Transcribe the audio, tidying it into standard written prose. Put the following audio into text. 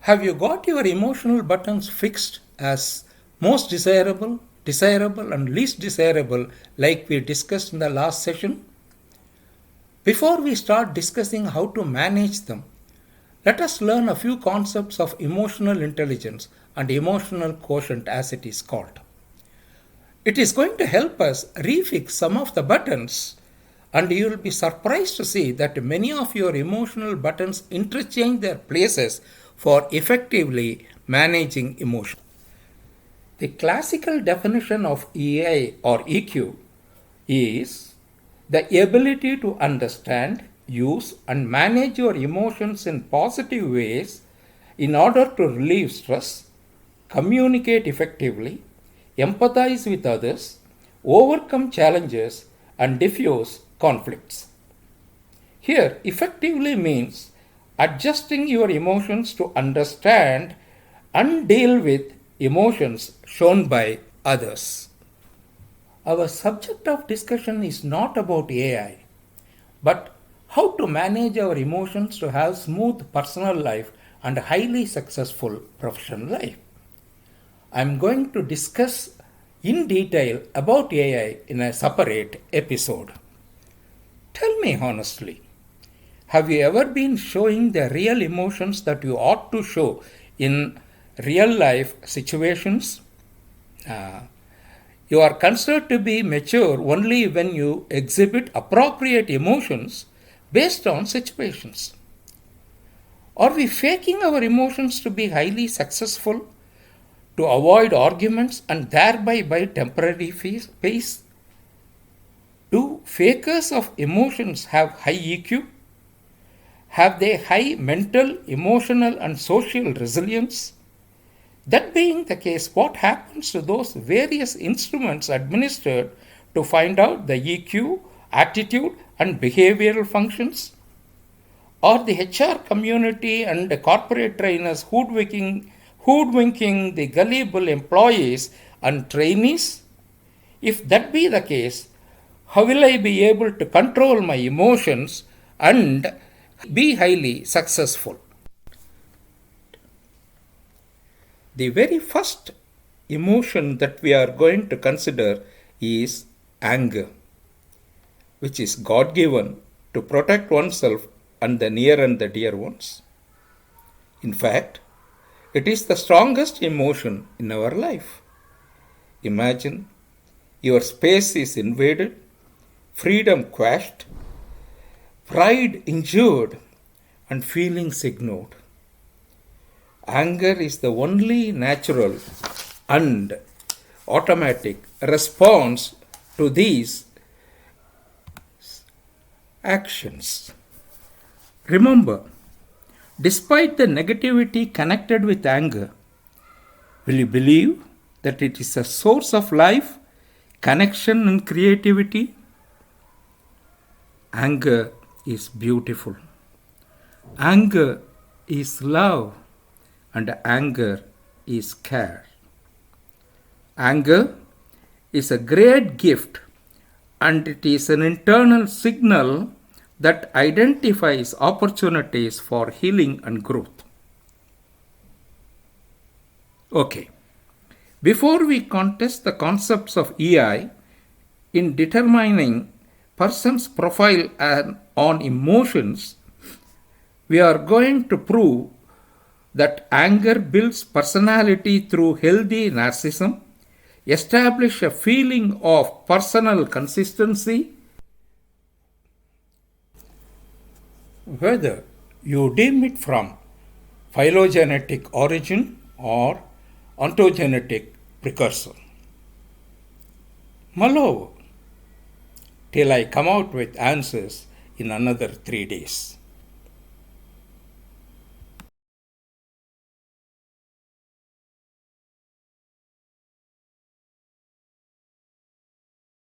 Have you got your emotional buttons fixed as most desirable, and least desirable, like we discussed in the last session? Before we start discussing how to manage them, let us learn a few concepts of emotional intelligence and emotional quotient, as it is called. It is going to help us refix some of the buttons, and you will be surprised to see that many of your emotional buttons interchange their places for effectively managing emotion. The classical definition of EI or EQ is the ability to understand, use, and manage your emotions in positive ways in order to relieve stress, communicate effectively, empathize with others, overcome challenges, and diffuse conflicts. Here, effectively means adjusting your emotions to understand and deal with emotions shown by others. Our subject of discussion is not about AI, but how to manage our emotions to have smooth personal life and highly successful professional life. I am going to discuss in detail about AI in a separate episode. Tell me honestly, have you ever been showing the real emotions that you ought to show in real life situations? You are considered to be mature only when you exhibit appropriate emotions based on situations. Are we faking our emotions to be highly successful, to avoid arguments and thereby buy temporary peace? Do fakers of emotions have high EQ? Have they high mental, emotional, and social resilience? That being the case, what happens to those various instruments administered to find out the EQ, attitude, and behavioral functions? Are the HR community and the corporate trainers hoodwinking the gullible employees and trainees? If that be the case, how will I be able to control my emotions and be highly successful? The very first emotion that we are going to consider is anger, which is God given to protect oneself and the near and the dear ones. In fact, it is the strongest emotion in our life. Imagine your space is invaded, freedom quashed, pride injured, and feelings ignored. Anger is the only natural and automatic response to these actions. Remember, despite the negativity connected with anger, will you believe that it is a source of life, connection, and creativity? Anger is beautiful. Anger is love, and anger is care. Anger is a great gift, and it is an internal signal that identifies opportunities for healing and growth. Okay, before we contest the concepts of EI in determining person's profile on emotions, we are going to prove that anger builds personality through healthy narcissism, establish a feeling of personal consistency, whether you deem it from phylogenetic origin or ontogenetic precursor. Mull over till I come out with answers in another 3 days.